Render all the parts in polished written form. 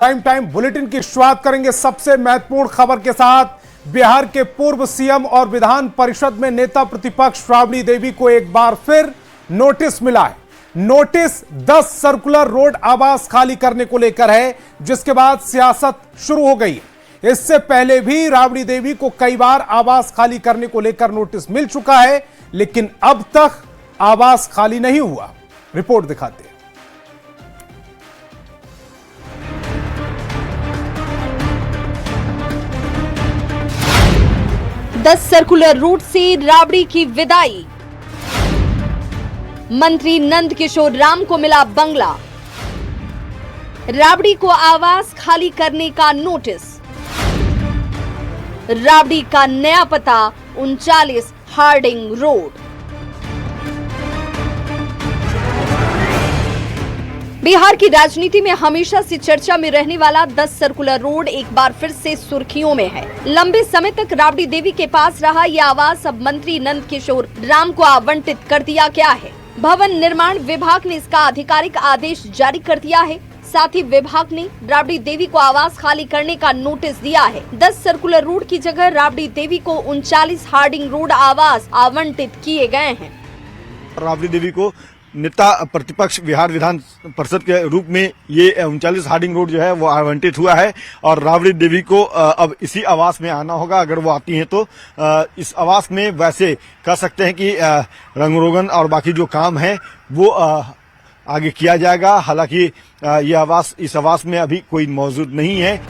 Prime time bulletin की शुरुआत करेंगे सबसे महत्वपूर्ण खबर के साथ। बिहार के पूर्व सीएम और विधान परिषद में नेता प्रतिपक्ष राबड़ी देवी को एक बार फिर नोटिस मिला है। नोटिस 10 सर्कुलर रोड आवास खाली करने को लेकर है, जिसके बाद सियासत शुरू हो गई है। इससे पहले भी राबड़ी देवी को कई बार आवास खाली करने को लेकर नोटिस मिल चुका है, लेकिन अब तक आवास खाली नहीं हुआ। रिपोर्ट दिखाते हैं। 10 सर्कुलर रूट से राबड़ी की विदाई। मंत्री नंद किशोर राम को मिला बंगला। राबड़ी को आवास खाली करने का नोटिस। राबड़ी का नया पता 39 हार्डिंग रोड। बिहार की राजनीति में हमेशा से चर्चा में रहने वाला 10 सर्कुलर रोड एक बार फिर से सुर्खियों में है। लंबे समय तक राबड़ी देवी के पास रहा यह आवास अब मंत्री नंद किशोर राम को आवंटित कर दिया गया है। भवन निर्माण विभाग ने इसका आधिकारिक आदेश जारी कर दिया है। साथ ही विभाग ने राबड़ी देवी को आवास खाली करने का नोटिस दिया है। 10 सर्कुलर रोड की जगह राबड़ी देवी को 39 हार्डिंग रोड आवास आवंटित किए गए हैं। राबड़ी देवी को नेता प्रतिपक्ष बिहार विधान परिषद के रूप में ये 39 हार्डिंग रोड जो है वो आवंटित हुआ है और राबड़ी देवी को अब इसी आवास में आना होगा। अगर वो आती हैं तो इस आवास में वैसे कह सकते हैं कि रंग रोगन और बाकी जो काम है वो आगे किया जाएगा। हालांकि ये आवास इस आवास में अभी कोई मौजूद नहीं है।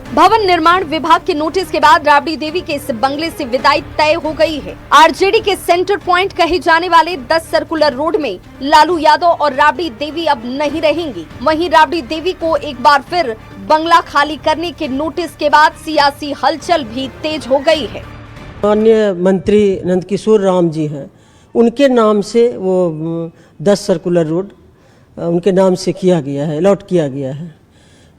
भवन निर्माण विभाग के नोटिस के बाद राबड़ी देवी के इस बंगले से विदाई तय हो गई है। आरजेडी के सेंटर पॉइंट कहे जाने वाले 10 सर्कुलर रोड में लालू यादव और राबड़ी देवी अब नहीं रहेंगी। वहीं राबड़ी देवी को एक बार फिर बंगला खाली करने के नोटिस के बाद सियासी हलचल भी तेज हो गई है। माननीय मंत्री नंदकिशोर राम जी हैं, उनके नाम से वो 10 सर्कुलर रोड उनके नाम से किया गया है, अलॉट किया गया है।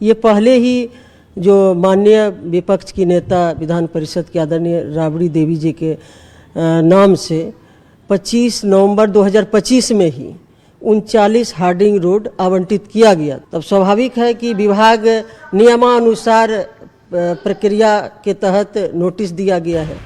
ये पहले ही जो माननीय विपक्ष की नेता विधान परिषद के आदरणीय राबड़ी देवी जी के नाम से 25 नवंबर 2025 में ही 39 हार्डिंग रोड आवंटित किया गया। तब स्वाभाविक है कि विभाग नियमानुसार प्रक्रिया के तहत नोटिस दिया गया है।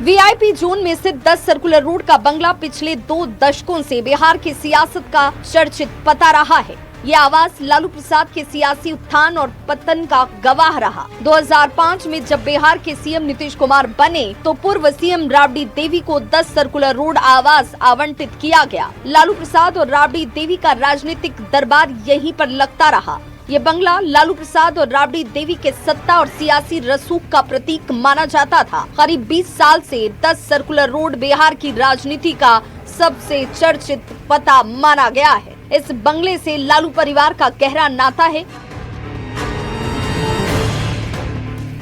वीआईपी जोन में स्थित 10 सर्कुलर रोड का बंगला पिछले 2 दशकों से बिहार की सियासत का चर्चित पता रहा है। यह आवास लालू प्रसाद के सियासी उत्थान और पतन का गवाह रहा। 2005 में जब बिहार के सीएम नीतीश कुमार बने तो पूर्व सीएम राबड़ी देवी को 10 सर्कुलर रोड आवास आवंटित किया गया। लालू प्रसाद और राबड़ी देवी का राजनीतिक दरबार यहीं पर लगता रहा। ये बंगला लालू प्रसाद और राबड़ी देवी के सत्ता और सियासी रसूख का प्रतीक माना जाता था। करीब 20 साल से 10 सर्कुलर रोड बिहार की राजनीति का सबसे चर्चित पता माना गया है। इस बंगले से लालू परिवार का गहरा नाता है,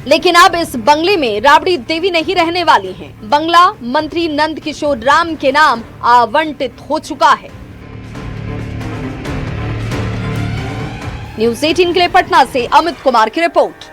लेकिन अब इस बंगले में राबड़ी देवी नहीं रहने वाली हैं। बंगला मंत्री नंद किशोर राम के नाम आवंटित हो चुका है। न्यूज़ 18 के लिए पटना से अमित कुमार की रिपोर्ट।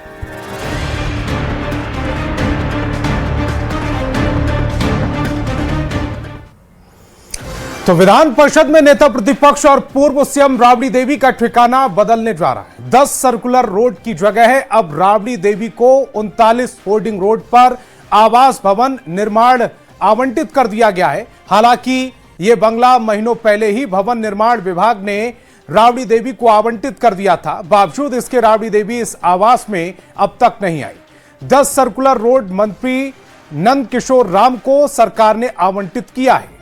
तो विधान परिषद में नेता प्रतिपक्ष और पूर्व सीएम राबड़ी देवी का ठिकाना बदलने जा रहा है। 10 सर्कुलर रोड की जगह है अब राबड़ी देवी को 39 होर्डिंग रोड पर आवास भवन निर्माण आवंटित कर दिया गया है। हालांकि यह बंगला महीनों पहले ही भवन निर्माण विभाग ने राबड़ी देवी को आवंटित कर दिया था। बावजूद इसके राबड़ी देवी इस आवास में अब तक नहीं आई। 10 सर्कुलर रोड मंत्री नंद किशोर राम को सरकार ने आवंटित किया है।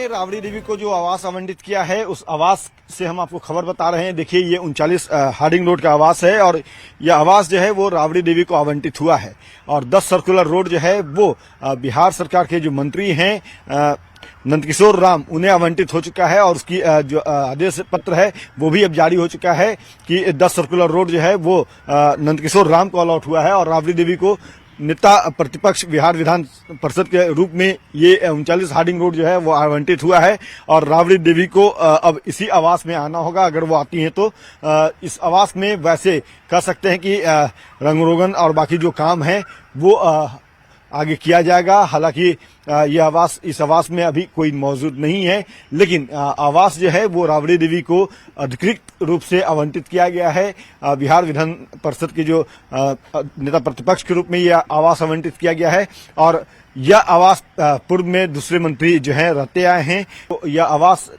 राबड़ी देवी को जो आवास आवंटित किया है उस आवास से हम आपको खबर बता रहे हैं। देखिए ये 39 हार्डिंग रोड का आवास है और यह आवास जो है वो राबड़ी देवी को आवंटित हुआ है। और 10 सर्कुलर रोड जो है वो बिहार सरकार के जो मंत्री हैं नंदकिशोर राम उन्हें आवंटित हो चुका है और उसकी जो आदेश पत्र है वो भी अब जारी हो चुका है कि 10 सर्कुलर रोड जो है वो नंदकिशोर राम को अलॉट हुआ है और राबड़ी देवी को नेता प्रतिपक्ष बिहार विधान परिषद के रूप में ये 39 हार्डिंग रोड जो है वो आवंटित हुआ है और राबड़ी देवी को अब इसी आवास में आना होगा। अगर वो आती हैं तो इस आवास में वैसे कह सकते हैं कि रंग रोगन और बाकी जो काम है वो आगे किया जाएगा। हालांकि यह आवास, इस आवास में अभी कोई मौजूद नहीं है, लेकिन आवास जो है वो राबड़ी देवी को अधिकृत रूप से आवंटित किया गया है। बिहार विधान परिषद के जो नेता प्रतिपक्ष के रूप में यह आवास आवंटित किया गया है और यह आवास पूर्व में दूसरे मंत्री जो है रहते आए हैं। तो यह आवास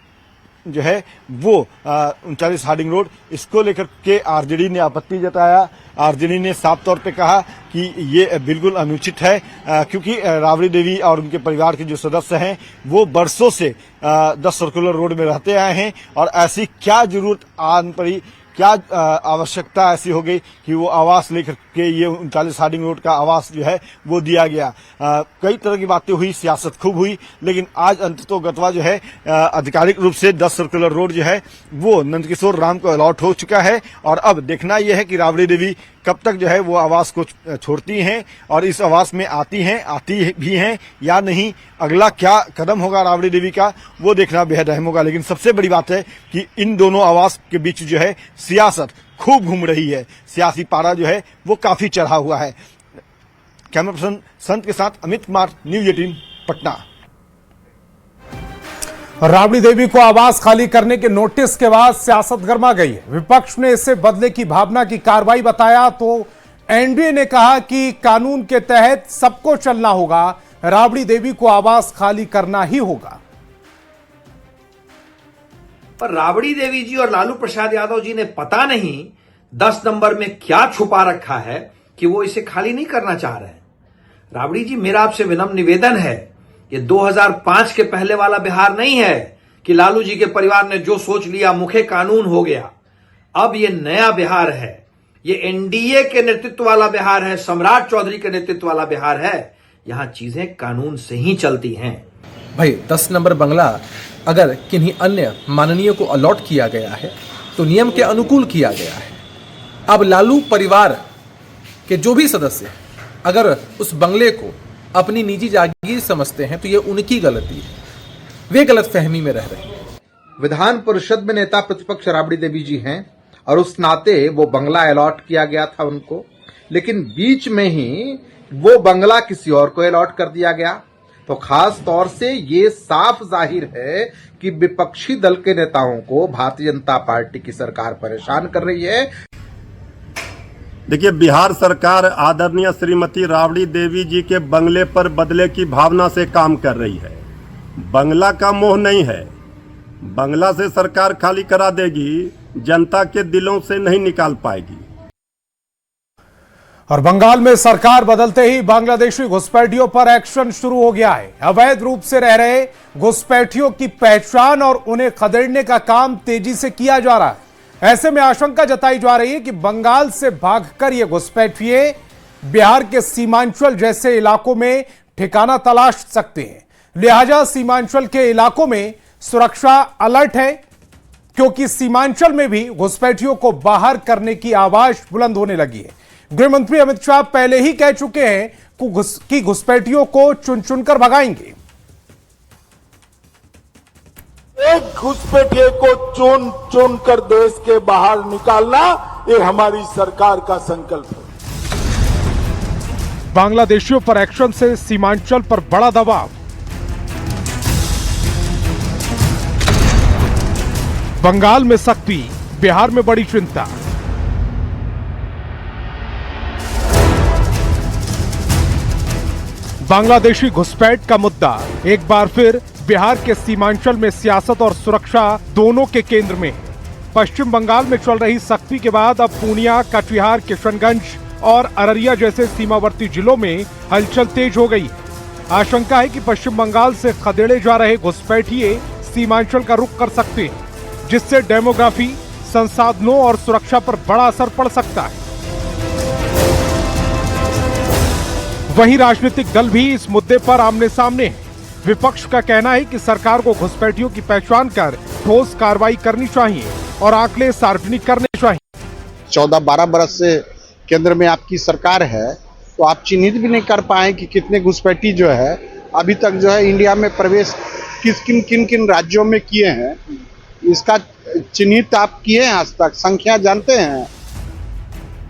जो है वो 39 हार्डिंग रोड, इसको लेकर के आरजेडी ने आपत्ति जताया। आरजेडी ने साफ तौर पे कहा कि ये बिल्कुल अनुचित है, क्योंकि राबड़ी देवी और उनके परिवार के जो सदस्य हैं वो बरसों से 10 सर्कुलर रोड में रहते आए हैं और ऐसी क्या जरूरत आन पड़ी, क्या आवश्यकता ऐसी हो गई कि वो आवास लेकर के ये 39 हार्डिंग रोड का आवास जो है वो दिया गया। कई तरह की बातें हुई, सियासत खूब हुई, लेकिन आज अंततोगत्वा जो है आधिकारिक रूप से 10 सर्कुलर रोड जो है वो नंदकिशोर राम को अलॉट हो चुका है और अब देखना यह है कि राबड़ी देवी कब तक जो है वो आवास को छोड़ती हैं और इस आवास में आती भी हैं या नहीं। अगला क्या कदम होगा राबड़ी देवी का, वो देखना बेहद अहम होगा। लेकिन सबसे बड़ी बात है कि इन दोनों आवास के बीच जो है सियासत खूब घूम रही है, सियासी पारा जो है वो काफी चढ़ा हुआ है। कैमरा पर्सन संत के साथ अमित कुमार, न्यूज़ 18 पटना। राबड़ी देवी को आवास खाली करने के नोटिस के बाद सियासत गर्मा गई है। विपक्ष ने इसे बदले की भावना की कार्रवाई बताया तो एनडीए ने कहा कि कानून के तहत सबको चलना होगा, राबड़ी देवी को आवास खाली करना ही होगा। पर राबड़ी देवी जी और लालू प्रसाद यादव जी ने पता नहीं 10 नंबर में क्या छुपा रखा है कि वो इसे खाली नहीं करना चाह रहे हैं। राबड़ी जी, मेरा आपसे विनम्र निवेदन है, ये 2005 के पहले वाला बिहार नहीं है कि लालू जी के परिवार ने जो सोच लिया मुखे कानून हो गया। अब ये नया बिहार है, ये एनडीए के नेतृत्व वाला बिहार है, सम्राट चौधरी के नेतृत्व वाला बिहार है। यहां चीजें कानून से ही चलती हैं। भाई 10 नंबर बंगला अगर किन्हीं अन्य माननीय को अलॉट किया गया है तो नियम के अनुकूल किया गया है। अब लालू परिवार के जो भी सदस्य अगर उस बंगले को अपनी निजी जागीर समझते हैं तो ये उनकी गलती है, वे गलत फहमी में रह रहे हैं। विधान परिषद में नेता प्रतिपक्ष राबड़ी देवी जी हैं और उस नाते वो बंगला अलॉट किया गया था उनको, लेकिन बीच में ही वो बंगला किसी और को अलॉट कर दिया गया। तो खास तौर से ये साफ जाहिर है कि विपक्षी दल के नेताओं को भारतीय जनता पार्टी की सरकार परेशान कर रही है। देखिए, बिहार सरकार आदरणीय श्रीमती राबड़ी देवी जी के बंगले पर बदले की भावना से काम कर रही है। बंगला का मोह नहीं है, बंगला से सरकार खाली करा देगी, जनता के दिलों से नहीं निकाल पाएगी। और बंगाल में सरकार बदलते ही बांग्लादेशी घुसपैठियों पर एक्शन शुरू हो गया है। अवैध रूप से रह रहे घुसपैठियों की पहचान और उन्हें खदेड़ने का काम तेजी से किया जा रहा है। ऐसे में आशंका जताई जा रही है कि बंगाल से भागकर ये घुसपैठिए बिहार के सीमांचल जैसे इलाकों में ठिकाना तलाश सकते हैं। लिहाजा सीमांचल के इलाकों में सुरक्षा अलर्ट है, क्योंकि सीमांचल में भी घुसपैठियों को बाहर करने की आवाज बुलंद होने लगी है। गृह मंत्री अमित शाह पहले ही कह चुके हैं कि घुसपैठियों को चुन चुनकर भगाएंगे। एक घुसपैठिए को चुन चुन कर देश के बाहर निकालना, ये हमारी सरकार का संकल्प है। बांग्लादेशियों पर एक्शन से सीमांचल पर बड़ा दबाव। बंगाल में सख्ती, बिहार में बड़ी चिंता। बांग्लादेशी घुसपैठ का मुद्दा एक बार फिर बिहार के सीमांचल में सियासत और सुरक्षा दोनों के केंद्र में। पश्चिम बंगाल में चल रही सख्ती के बाद अब पूर्णिया, कटिहार, किशनगंज और अररिया जैसे सीमावर्ती जिलों में हलचल तेज हो गई। आशंका है कि पश्चिम बंगाल से खदेड़े जा रहे घुसपैठिए सीमांचल का रुख कर सकते हैं, जिससे डेमोग्राफी, संसाधनों और सुरक्षा पर बड़ा असर पड़ सकता है। वहीं राजनीतिक दल भी इस मुद्दे पर आमने सामने हैं। विपक्ष का कहना है कि सरकार को घुसपैठियों की पहचान कर ठोस कार्रवाई करनी चाहिए और आंकड़े सार्वजनिक करने चाहिए। 14-12 बरस से केंद्र में आपकी सरकार है, तो आप चिन्हित भी नहीं कर पाए कि कितने घुसपैठी जो है अभी तक जो है इंडिया में प्रवेश किन किन राज्यों में किए हैं, इसका चिन्हित आप किए हैं आज तक, संख्या जानते हैं?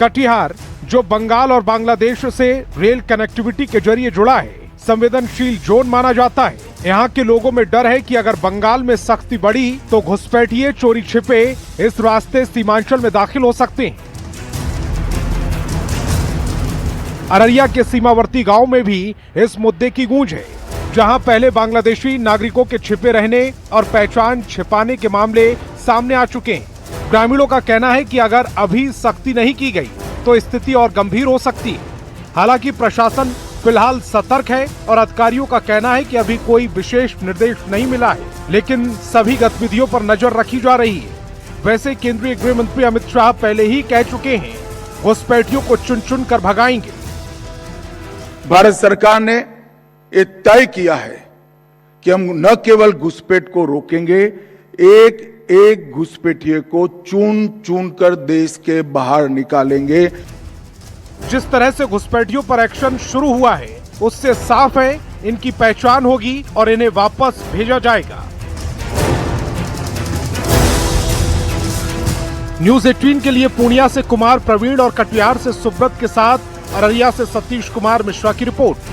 कटिहार, जो बंगाल और बांग्लादेश से रेल कनेक्टिविटी के जरिए जुड़ा है, संवेदनशील जोन माना जाता है। यहाँ के लोगों में डर है कि अगर बंगाल में सख्ती बढ़ी तो घुसपैठिए चोरी छिपे इस रास्ते सीमांचल में दाखिल हो सकते हैं। अररिया के सीमावर्ती गांव में भी इस मुद्दे की गूंज है, जहां पहले बांग्लादेशी नागरिकों के छिपे रहने और पहचान छिपाने के मामले सामने आ चुके हैं। ग्रामीणों का कहना है कि अगर अभी सख्ती नहीं की गई तो स्थिति और गंभीर हो सकती है। हालांकि प्रशासन फिलहाल सतर्क है और अधिकारियों का कहना है कि अभी कोई विशेष निर्देश नहीं मिला है, लेकिन सभी गतिविधियों पर नजर रखी जा रही है। वैसे केंद्रीय गृह मंत्री अमित शाह पहले ही कह चुके हैं, घुसपैठियों को चुन चुन कर भगाएंगे। भारत सरकार ने ये तय किया है कि हम न केवल घुसपैठ को रोकेंगे, एक एक घुसपैठिए को चुन चुन कर देश के बाहर निकालेंगे। जिस तरह से घुसपैठियों पर एक्शन शुरू हुआ है, उससे साफ है इनकी पहचान होगी और इन्हें वापस भेजा जाएगा। न्यूज 18 के लिए पूर्णिया से कुमार प्रवीण और कटिहार से सुब्रत के साथ अररिया से सतीश कुमार मिश्रा की रिपोर्ट।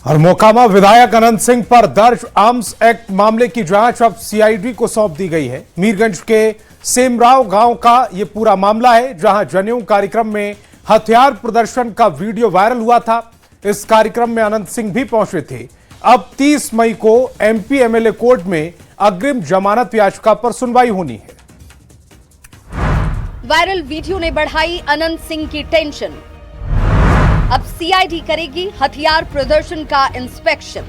और मोकामा विधायक अनंत सिंह पर दर्ज आर्म्स एक्ट मामले की जांच अब सीआईडी को सौंप दी गई है। मीरगंज के सेमराव गांव का यह पूरा मामला है, जहां जनेऊ कार्यक्रम में हथियार प्रदर्शन का वीडियो वायरल हुआ था। इस कार्यक्रम में अनंत सिंह भी पहुंचे थे। अब 30 मई को एमपी एमएलए कोर्ट में अग्रिम जमानत याचिका पर सुनवाई होनी है। वायरल वीडियो ने बढ़ाई अनंत सिंह की टेंशन। अब सीआईडी करेगी हथियार प्रदर्शन का इंस्पेक्शन।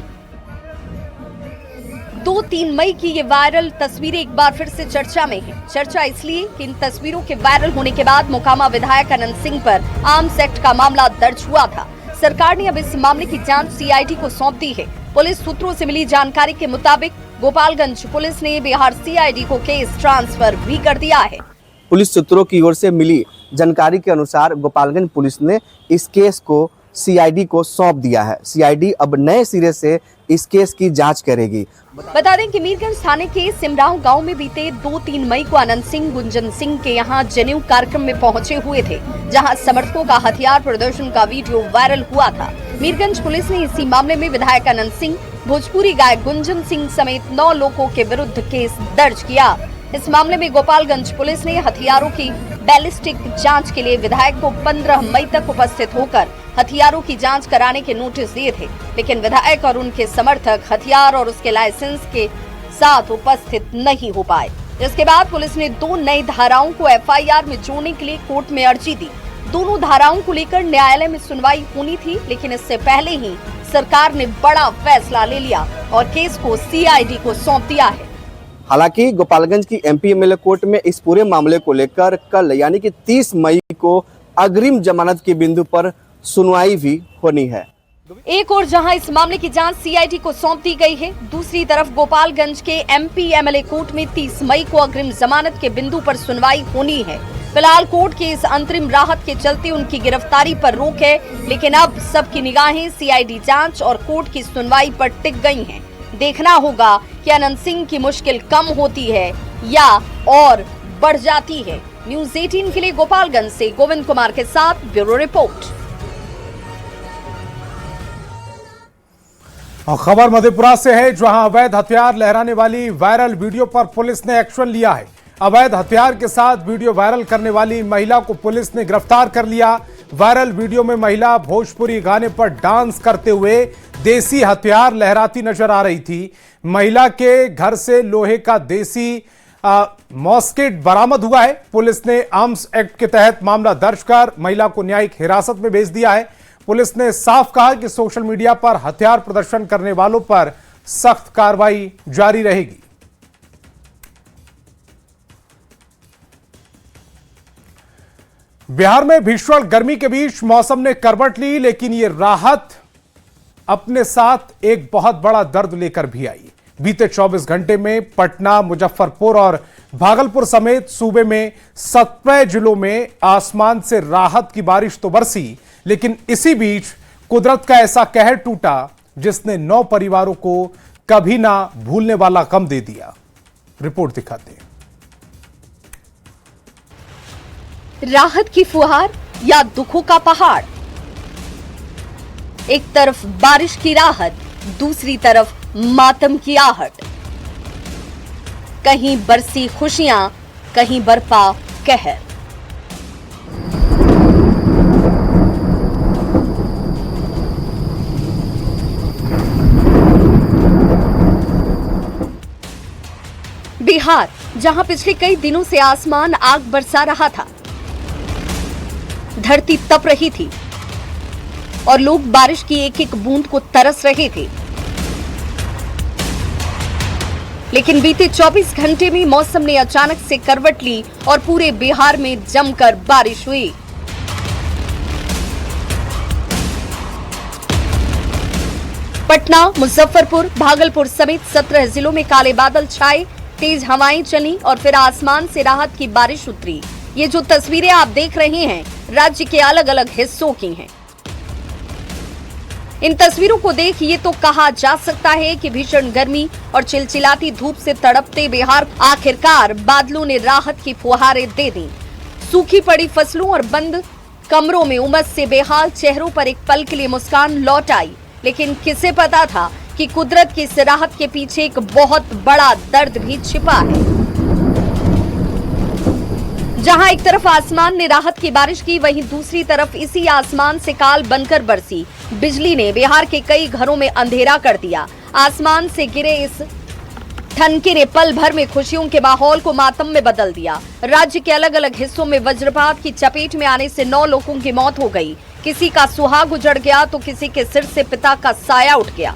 2-3 मई की ये वायरल तस्वीरें एक बार फिर से चर्चा में है। चर्चा इसलिए कि इन तस्वीरों के वायरल होने के बाद मोकामा विधायक अनंत सिंह पर आर्म्स एक्ट का मामला दर्ज हुआ था। सरकार ने अब इस मामले की जांच सीआईडी को सौंप दी है। पुलिस सूत्रों से मिली जानकारी के मुताबिक गोपालगंज पुलिस ने बिहार सीआईडी को केस ट्रांसफर भी कर दिया है। पुलिस सूत्रों की ओर से मिली जानकारी के अनुसार गोपालगंज पुलिस ने इस केस को सीआईडी को सौंप दिया है। सीआईडी अब नए सिरे से इस केस की जांच करेगी। बता दें कि मीरगंज थाने के सिमराव गांव में बीते 2-3 मई को अनंत सिंह गुंजन सिंह के यहां जनेऊ कार्यक्रम में पहुंचे हुए थे, जहां समर्थकों का हथियार प्रदर्शन का वीडियो वायरल हुआ था। मीरगंज पुलिस ने इसी मामले में विधायक अनंत सिंह, भोजपुरी गायक गुंजन सिंह समेत 9 लोगों के विरुद्ध केस दर्ज किया। इस मामले में गोपालगंज पुलिस ने हथियारों की बैलिस्टिक जांच के लिए विधायक को 15 मई तक उपस्थित होकर हथियारों की जांच कराने के नोटिस दिए थे, लेकिन विधायक और उनके समर्थक हथियार और उसके लाइसेंस के साथ उपस्थित नहीं हो पाए। इसके बाद पुलिस ने 2 नई धाराओं को एफआईआर में जोड़ने के लिए कोर्ट में अर्जी दी। दोनों धाराओं को लेकर न्यायालय में सुनवाई होनी थी, लेकिन इससे पहले ही सरकार ने बड़ा फैसला ले लिया और केस को सीआईडी को सौंप दिया है। हालांकि गोपालगंज की एमपी एमएलए कोर्ट में इस पूरे मामले को लेकर कल यानी कि 30 मई को अग्रिम जमानत के बिंदु पर सुनवाई भी होनी है। एक और जहां इस मामले की जांच सीआईडी को सौंप दी गई है, दूसरी तरफ गोपालगंज के एमपी एमएलए कोर्ट में 30 मई को अग्रिम जमानत के बिंदु पर सुनवाई होनी है। फिलहाल कोर्ट के इस अंतरिम राहत के चलते उनकी गिरफ्तारी पर रोक है, लेकिन अब सबकी निगाहें सीआईडी जांच और कोर्ट की सुनवाई पर टिक गई हैं। देखना होगा कि अनंत सिंह की मुश्किल कम होती है या और बढ़ जाती है। न्यूज 18 के लिए गोपालगंज से गोविंद कुमार के साथ ब्यूरो रिपोर्ट। और खबर मधेपुरा से है, जहां अवैध हथियार लहराने वाली वायरल वीडियो पर पुलिस ने एक्शन लिया है। अवैध हथियार के साथ वीडियो वायरल करने वाली महिला को पुलिस ने गिरफ्तार कर लिया। वायरल वीडियो में महिला भोजपुरी गाने पर डांस करते हुए देसी हथियार लहराती नजर आ रही थी। महिला के घर से लोहे का देसी मॉस्केट बरामद हुआ है। पुलिस ने आर्म्स एक्ट के तहत मामला दर्ज कर महिला को न्यायिक हिरासत में भेज दिया है। पुलिस ने साफ कहा कि सोशल मीडिया पर हथियार प्रदर्शन करने वालों पर सख्त कार्रवाई जारी रहेगी। बिहार में भीषण गर्मी के बीच मौसम ने करवट ली, लेकिन यह राहत अपने साथ एक बहुत बड़ा दर्द लेकर भी आई। बीते 24 घंटे में पटना, मुजफ्फरपुर और भागलपुर समेत सूबे में 17 जिलों में आसमान से राहत की बारिश तो बरसी, लेकिन इसी बीच कुदरत का ऐसा कहर टूटा जिसने 9 परिवारों को कभी ना भूलने वाला गम दे दिया। रिपोर्ट दिखाते हैं। राहत की फुहार या दुखों का पहाड़, एक तरफ बारिश की राहत, दूसरी तरफ मातम की आहट। कहीं बरसी खुशियां, कहीं बरपा कहर। बिहार, जहां पिछले कई दिनों से आसमान आग बरसा रहा था, धरती तप रही थी और लोग बारिश की एक एक बूंद को तरस रहे थे। लेकिन बीते 24 घंटे में मौसम ने अचानक से करवट ली और पूरे बिहार में जमकर बारिश हुई। पटना, मुजफ्फरपुर, भागलपुर समेत 17 जिलों में काले बादल छाए, तेज हवाएं चली और फिर आसमान से राहत की बारिश उतरी। ये जो तस्वीरें आप देख रहे हैं, राज्य के अलग अलग हिस्सों की हैं। इन तस्वीरों को देख ये तो कहा जा सकता है कि भीषण गर्मी और चिलचिलाती धूप से तड़पते बिहार आखिरकार बादलों ने राहत की फुहारें दे दी। सूखी पड़ी फसलों और बंद कमरों में उमस से बेहाल चेहरों पर एक पल के लिए मुस्कान लौट आई। लेकिन किसे पता था कि कुदरत की इस राहत के पीछे एक बहुत बड़ा दर्द भी छिपा है। जहां एक तरफ आसमान ने राहत की बारिश की, वहीं दूसरी तरफ इसी आसमान से काल बनकर बरसी बिजली ने बिहार के कई घरों में अंधेरा कर दिया। आसमान से गिरे इस ठनके ने पल भर में खुशियों के माहौल को मातम में बदल दिया। राज्य के अलग अलग हिस्सों में वज्रपात की चपेट में आने से 9 लोगों की मौत हो गई। किसी का सुहाग उजड़ गया तो किसी के सिर से पिता का साया उठ गया।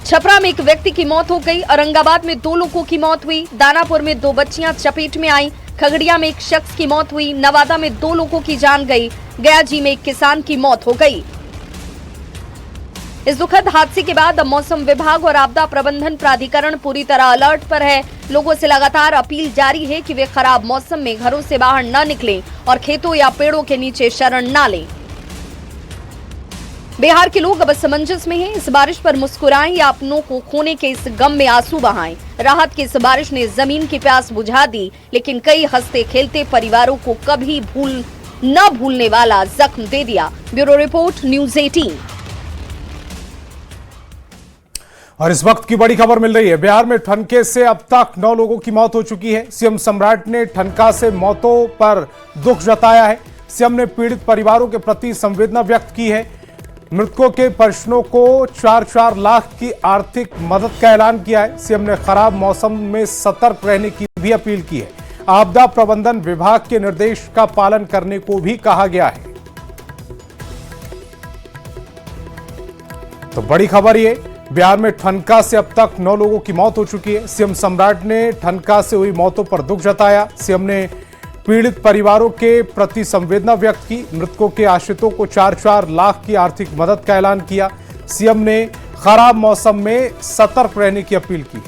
छपरा में एक व्यक्ति की मौत हो गई, औरंगाबाद में 2 लोगों की मौत हुई, दानापुर में 2 बच्चियां चपेट में आईं, खगड़िया में एक शख्स की मौत हुई, नवादा में 2 लोगों की जान गई, गयाजी में एक किसान की मौत हो गई। इस दुखद हादसे के बाद अब मौसम विभाग और आपदा प्रबंधन प्राधिकरण पूरी तरह अलर्ट पर है। लोगों से लगातार अपील जारी है कि वे खराब मौसम में घरों से बाहर न निकलें और खेतों या पेड़ों के नीचे शरण न लें। बिहार के लोग अब असमंजस में हैं। इस बारिश पर मुस्कुराएं या अपनों को खोने के इस गम में आंसू बहाएं। राहत की इस बारिश ने जमीन की प्यास बुझा दी, लेकिन कई हंसते खेलते परिवारों को कभी न भूलने वाला जख्म दे दिया। Bureau report, news 18। और इस वक्त की बड़ी खबर मिल रही है। बिहार में ठनके से अब तक 9 लोगों की मौत हो चुकी है। सीएम सम्राट ने ठनका से मौतों पर दुख जताया है। सीएम ने पीड़ित परिवारों के प्रति संवेदना व्यक्त की है। मृतकों के परिजनों को 4-4 लाख की आर्थिक मदद का ऐलान किया है। सीएम ने खराब मौसम में सतर्क रहने की भी अपील की है। आपदा प्रबंधन विभाग के निर्देश का पालन करने को भी कहा गया है। तो बड़ी खबर ये, बिहार में ठनका से अब तक 9 लोगों की मौत हो चुकी है। सीएम सम्राट ने ठनका से हुई मौतों पर दुख जताया। सीएम ने पीड़ित परिवारों के प्रति संवेदना व्यक्त की। मृतकों के आश्रितों को 4-4 लाख की आर्थिक मदद का ऐलान किया। सीएम ने खराब मौसम में सतर्क रहने की अपील की।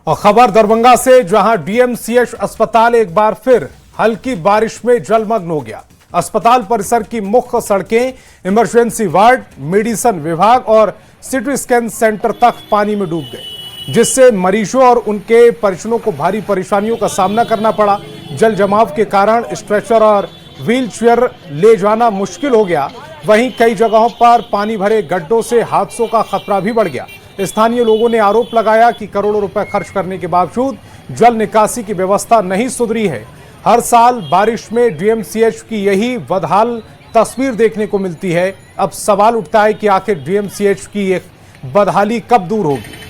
और खबर दरभंगा से, जहां डीएमसीएच अस्पताल एक बार फिर हल्की बारिश में जलमग्न हो गया। अस्पताल परिसर की मुख्य सड़कें, इमरजेंसी वार्ड, मेडिसिन विभाग और सिटी स्कैन सेंटर तक पानी में डूब गए, जिससे मरीजों और उनके परिजनों को भारी परेशानियों का सामना करना पड़ा। जल जमाव के कारण स्ट्रेचर और व्हील चेयर ले जाना मुश्किल हो गया। वहीं कई जगहों पर पानी भरे गड्ढों से हादसों का खतरा भी बढ़ गया। स्थानीय लोगों ने आरोप लगाया कि करोड़ों रुपए खर्च करने के बावजूद जल निकासी की व्यवस्था नहीं सुधरी है। हर साल बारिश में डीएमसीएच की यही बदहाल तस्वीर देखने को मिलती है। अब सवाल उठता है कि आखिर डीएमसीएच की ये बदहाली कब दूर होगी।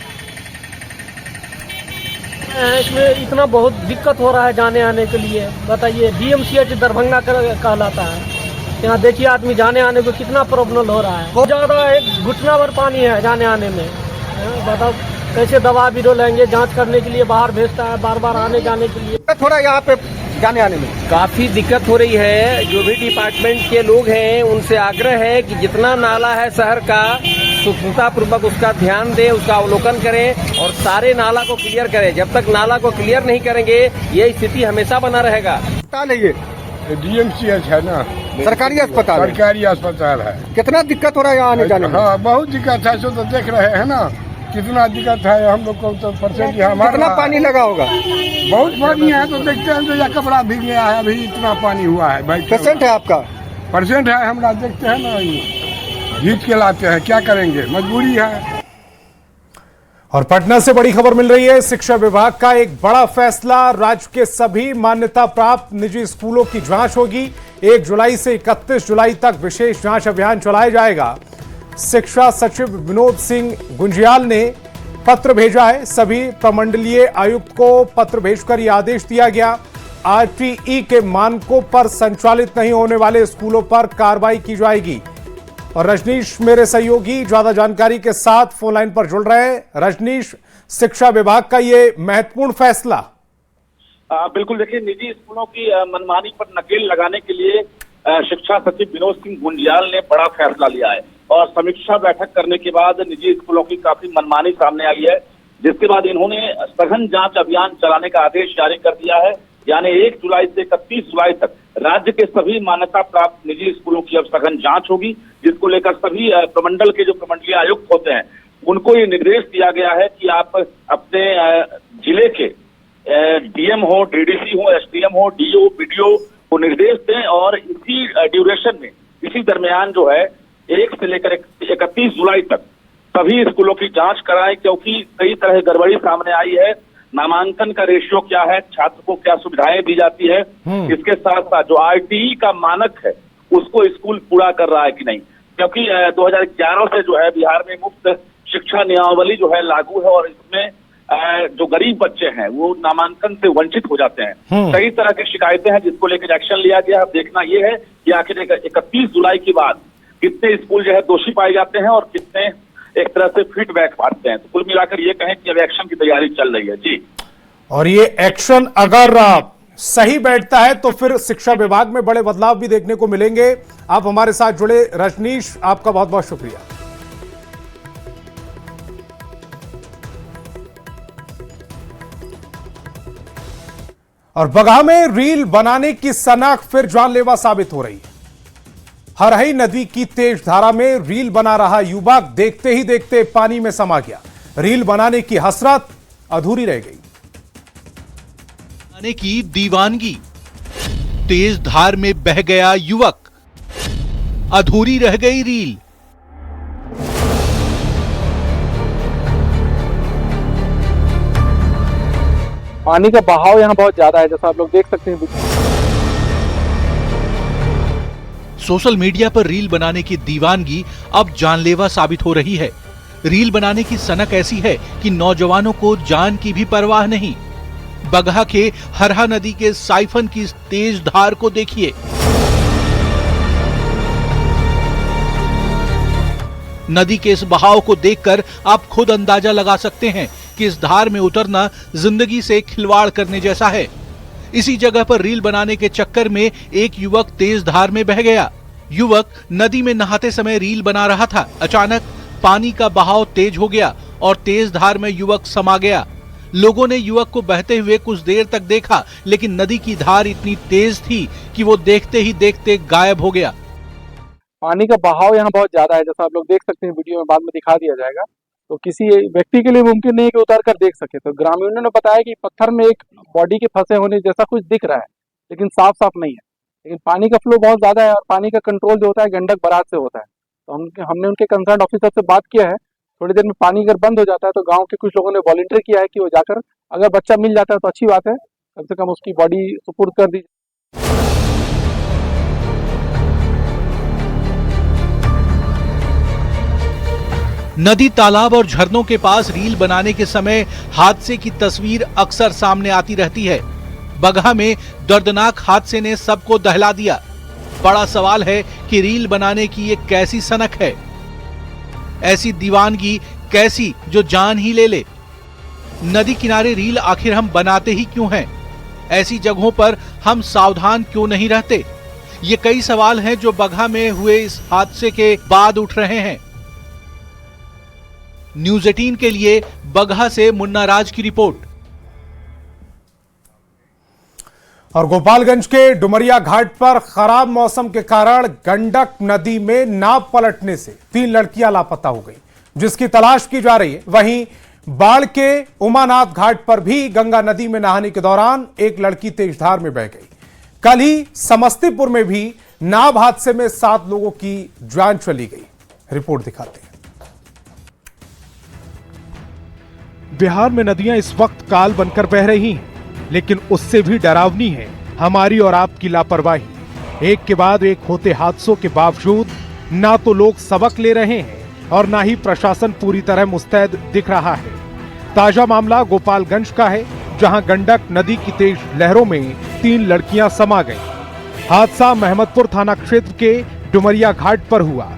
इसमें इतना बहुत दिक्कत हो रहा है जाने आने के लिए, बताइए। डीएमसीएच दरभंगा कहलाता है। यहाँ देखिए आदमी जाने आने को कितना प्रॉब्लम हो रहा है। बहुत ज़्यादा, एक घुटना भर पानी है जाने आने में। बताओ कैसे दवा भी लेंगे, जांच करने के लिए बाहर भेजता है, बार बार आने जाने के लिए। थोड़ा यहाँ पे जाने आने में काफी दिक्कत हो रही है। जो भी डिपार्टमेंट के लोग हैं उनसे आग्रह है कि जितना नाला है शहर का, सूक्ष्मता पूर्वक उसका ध्यान दें, उसका अवलोकन करें और सारे नाला को क्लियर करें। जब तक नाला को क्लियर नहीं करेंगे ये स्थिति हमेशा बना रहेगा। DMCH है ना, सरकारी अस्पताल है। सरकारी अस्पताल है। कितना दिक्कत हो रहा है यहाँ आने जाने में? हाँ, बहुत दिक्कत है। सो तो देख रहे हैं ना कितना दिक्कत है हम लोग को। तो परसेंट कितना पानी लगा होगा? बहुत पानी है। तो देखते हैं तो यह कपड़ा भीग गया है, अभी इतना पानी हुआ है। भाई पेशेंट है आपका? परसेंट है हमारा, देखते हैं ना जीत के लाते हैं, क्या करेंगे, मजबूरी है। और पटना से बड़ी खबर मिल रही है। शिक्षा विभाग का एक बड़ा फैसला, राज्य के सभी मान्यता प्राप्त निजी स्कूलों की जांच होगी। 1 जुलाई से 31 जुलाई तक विशेष जांच अभियान चलाया जाएगा। शिक्षा सचिव विनोद सिंह गुंजियाल ने पत्र भेजा है। सभी प्रमंडलीय आयुक्त को पत्र भेजकर यह आदेश दिया गया। RTE के मानकों पर संचालित नहीं होने वाले स्कूलों पर कार्रवाई की जाएगी। और रजनीश मेरे सहयोगी ज्यादा जानकारी के साथ फोन लाइन पर जुड़ रहे हैं। रजनीश, शिक्षा विभाग का ये महत्वपूर्ण फैसला। बिल्कुल, देखिए, निजी स्कूलों की मनमानी पर नकेल लगाने के लिए शिक्षा सचिव विनोद सिंह गुंजियाल ने बड़ा फैसला लिया है और समीक्षा बैठक करने के बाद निजी स्कूलों की काफी मनमानी सामने आई है, जिसके बाद इन्होंने सघन जांच अभियान चलाने का आदेश जारी कर दिया है। यानी 1 जुलाई से 31 जुलाई तक राज्य के सभी मान्यता प्राप्त निजी स्कूलों की अब सघन जांच होगी, जिसको लेकर सभी प्रमंडल के जो प्रमंडलीय आयुक्त होते हैं उनको ये निर्देश दिया गया है कि आप अपने जिले के DM हो, DDC हो, SDM हो, DO, BDO को निर्देश दें और इसी ड्यूरेशन में, इसी दरमियान जो है 1 से लेकर 31 जुलाई तक सभी स्कूलों की जांच कराएं, क्योंकि कई तरह की गड़बड़ी सामने आई है। नामांकन का रेशियो क्या है, छात्र को क्या सुविधाएं दी जाती है, इसके साथ साथ जो RTE का मानक है उसको स्कूल पूरा कर रहा है कि नहीं, क्योंकि 2011 से जो है बिहार में मुफ्त शिक्षा नियमावली जो है लागू है और इसमें जो गरीब बच्चे हैं वो नामांकन से वंचित हो जाते हैं। कई तरह की शिकायतें हैं जिसको लेकर एक्शन लिया गया। अब देखना यह है कि आखिर 31 जुलाई के बाद कितने स्कूल जो है दोषी पाए जाते हैं और कितने एक तरह से फीडबैक मारते हैं। तो कुल मिलाकर ये कहें कि अब एक्शन की तैयारी चल रही है। जी, और ये एक्शन अगर सही बैठता है तो फिर शिक्षा विभाग में बड़े बदलाव भी देखने को मिलेंगे। आप हमारे साथ जुड़े रजनीश, आपका बहुत बहुत शुक्रिया। और बगहा में रील बनाने की सनक फिर जानलेवा साबित हो रही है। हरही नदी की तेज धारा में रील बना रहा युवक देखते ही देखते पानी में समा गया। रील बनाने की हसरत अधूरी रह गई। बनाने की दीवानगी, तेज धार में बह गया युवक, अधूरी रह गई रील। पानी का बहाव यहाँ बहुत ज्यादा है, जैसा आप लोग देख सकते हैं। सोशल मीडिया पर रील बनाने की दीवानगी अब जानलेवा साबित हो रही है। रील बनाने की सनक ऐसी है कि नौजवानों को जान की भी परवाह नहीं। बगहा के हरहा नदी के साइफन की तेज धार को देखिए। नदी के इस बहाव को देखकर आप खुद अंदाजा लगा सकते हैं कि इस धार में उतरना जिंदगी से खिलवाड़ करने जैसा है। इसी जगह पर रील बनाने के चक्कर में एक युवक तेज धार में बह गया। युवक नदी में नहाते समय रील बना रहा था। अचानक पानी का बहाव तेज हो गया और तेज धार में युवक समा गया। लोगों ने युवक को बहते हुए कुछ देर तक देखा, लेकिन नदी की धार इतनी तेज थी कि वो देखते ही देखते गायब हो गया। पानी का बहाव यहाँ बहुत ज्यादा है, जैसा आप लोग देख सकते हैं। वीडियो में बाद में दिखा दिया जाएगा। तो किसी व्यक्ति के लिए मुमकिन नहीं कि उतर कर देख सके। तो ग्रामीणों ने बताया कि पत्थर में एक बॉडी के फंसे होने जैसा कुछ दिख रहा है, लेकिन साफ साफ नहीं है। लेकिन पानी का फ्लो बहुत ज्यादा है और पानी का कंट्रोल जो होता है गंडक बराज से होता है। तो हमने उनके कंसर्न ऑफिसर से बात किया है। थोड़ी देर में पानी अगर बंद हो जाता है तो गांव के कुछ लोगों ने वॉलंटियर किया है कि वो जाकर, अगर बच्चा मिल जाता है तो अच्छी बात है, कम से कम उसकी बॉडी सुपुर्द कर दी। नदी, तालाब और झरनों के पास रील बनाने के समय हादसे की तस्वीर अक्सर सामने आती रहती है। बगहा में दर्दनाक हादसे ने सबको दहला दिया। बड़ा सवाल है कि रील बनाने की ये कैसी सनक है, ऐसी दीवानगी कैसी जो जान ही ले ले। नदी किनारे रील आखिर हम बनाते ही क्यों हैं? ऐसी जगहों पर हम सावधान क्यों नहीं रहते? ये कई सवाल हैं जो बगहा में हुए इस हादसे के बाद उठ रहे हैं। न्यूज़ 18 के लिए बगहा से मुन्ना राज की रिपोर्ट। और गोपालगंज के डुमरिया घाट पर खराब मौसम के कारण गंडक नदी में नाव पलटने से 3 लड़कियां लापता हो गई, जिसकी तलाश की जा रही है। वहीं बाढ़ के उमानाथ घाट पर भी गंगा नदी में नहाने के दौरान एक लड़की तेज धार में बह गई। कल ही समस्तीपुर में भी नाव हादसे में 7 लोगों की जान चली गई। रिपोर्ट दिखाते हैं। बिहार में नदियां इस वक्त काल बनकर बह रही हैं, लेकिन उससे भी डरावनी है हमारी और आपकी लापरवाही। एक के बाद एक होते हादसों के बावजूद ना तो लोग सबक ले रहे हैं और ना ही प्रशासन पूरी तरह मुस्तैद दिख रहा है। ताजा मामला गोपालगंज का है, जहां गंडक नदी की तेज लहरों में 3 लड़कियां समा गईं। हादसा महमदपुर थाना क्षेत्र के डुमरिया घाट पर हुआ।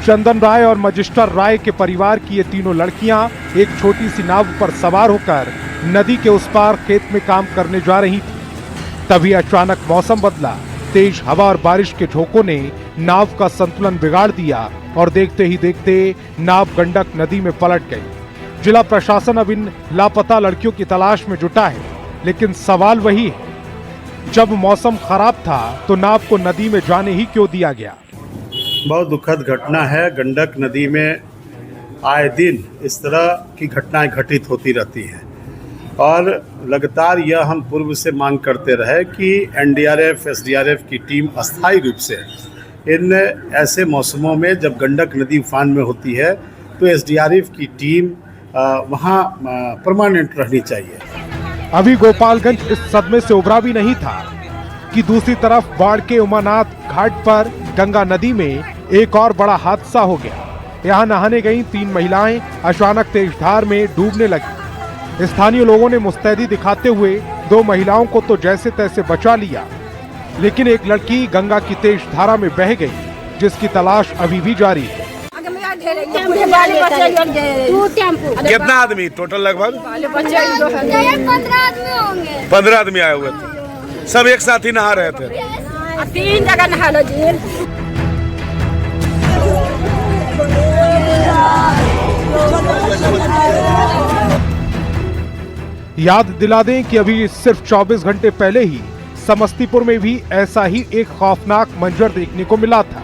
चंदन राय और मजिस्टर राय के परिवार की ये तीनों लड़कियां एक छोटी सी नाव पर सवार होकर नदी के उस पार खेत में काम करने जा रही थी। तभी अचानक मौसम बदला। तेज हवा और बारिश के झोंकों ने नाव का संतुलन बिगाड़ दिया और देखते ही देखते नाव गंडक नदी में पलट गई। जिला प्रशासन अब इन लापता लड़कियों की तलाश में जुटा है, लेकिन सवाल वही है, जब मौसम खराब था तो नाव को नदी में जाने ही क्यों दिया गया? बहुत दुखद घटना है। गंडक नदी में आए दिन इस तरह की घटनाएं घटित होती रहती हैं और लगातार यह हम पूर्व से मांग करते रहे कि एनडीआरएफ, एसडीआरएफ की टीम अस्थायी रूप से इन ऐसे मौसमों में जब गंडक नदी उफान में होती है तो एसडीआरएफ की टीम वहां परमानेंट रहनी चाहिए। अभी गोपालगंज इस सदमे से उभरा भी नहीं था कि दूसरी तरफ बाढ़ के उमानाथ घाट पर गंगा नदी में एक और बड़ा हादसा हो गया। यहाँ नहाने गई 3 महिलाएं अचानक तेज धार में डूबने लगी। स्थानीय लोगों ने मुस्तैदी दिखाते हुए 2 महिलाओं को तो जैसे तैसे बचा लिया, लेकिन एक लड़की गंगा की तेज धारा में बह गई, जिसकी तलाश अभी भी जारी है। कितना आदमी टोटल? लगभग 15 आदमी आए हुए थे। सब एक साथ ही नहा रहे थे। 3 जगह नहा लो जी। याद दिला दें कि अभी सिर्फ 24 घंटे पहले ही समस्तीपुर में भी ऐसा ही एक खौफनाक मंजर देखने को मिला था,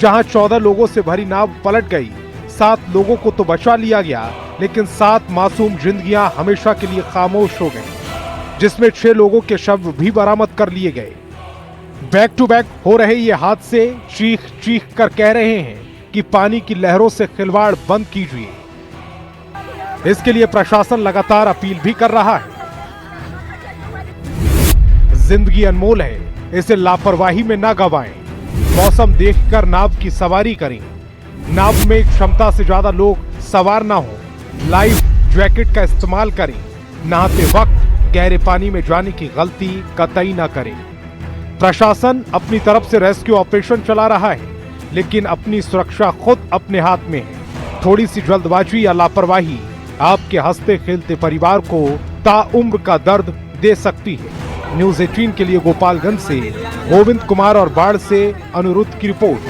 जहां 14 लोगों से भरी नाव पलट गई। 7 लोगों को तो बचा लिया गया, लेकिन 7 मासूम जिंदगियां हमेशा के लिए खामोश हो गईं, जिसमें 6 लोगों के शव भी बरामद कर लिए गए। बैक टू बैक हो रहे ये हादसे चीख चीख कर कह रहे हैं कि पानी की लहरों से खिलवाड़ बंद कीजिए। इसके लिए प्रशासन लगातार अपील भी कर रहा है। जिंदगी अनमोल है, इसे लापरवाही में ना गंवाएं। मौसम देखकर नाव की सवारी करें। नाव में क्षमता से ज्यादा लोग सवार ना हो। लाइफ जैकेट का इस्तेमाल करें। नहाते वक्त गहरे पानी में जाने की गलती कतई ना करें। प्रशासन अपनी तरफ से रेस्क्यू ऑपरेशन चला रहा है, लेकिन अपनी सुरक्षा खुद अपने हाथ में है। थोड़ी सी जल्दबाजी या लापरवाही आपके हंसते खेलते परिवार को ताउम्र का दर्द दे सकती है। न्यूज़ 18 के लिए गोपालगंज से गोविंद कुमार और बाढ़ से अनुरुद्ध की रिपोर्ट।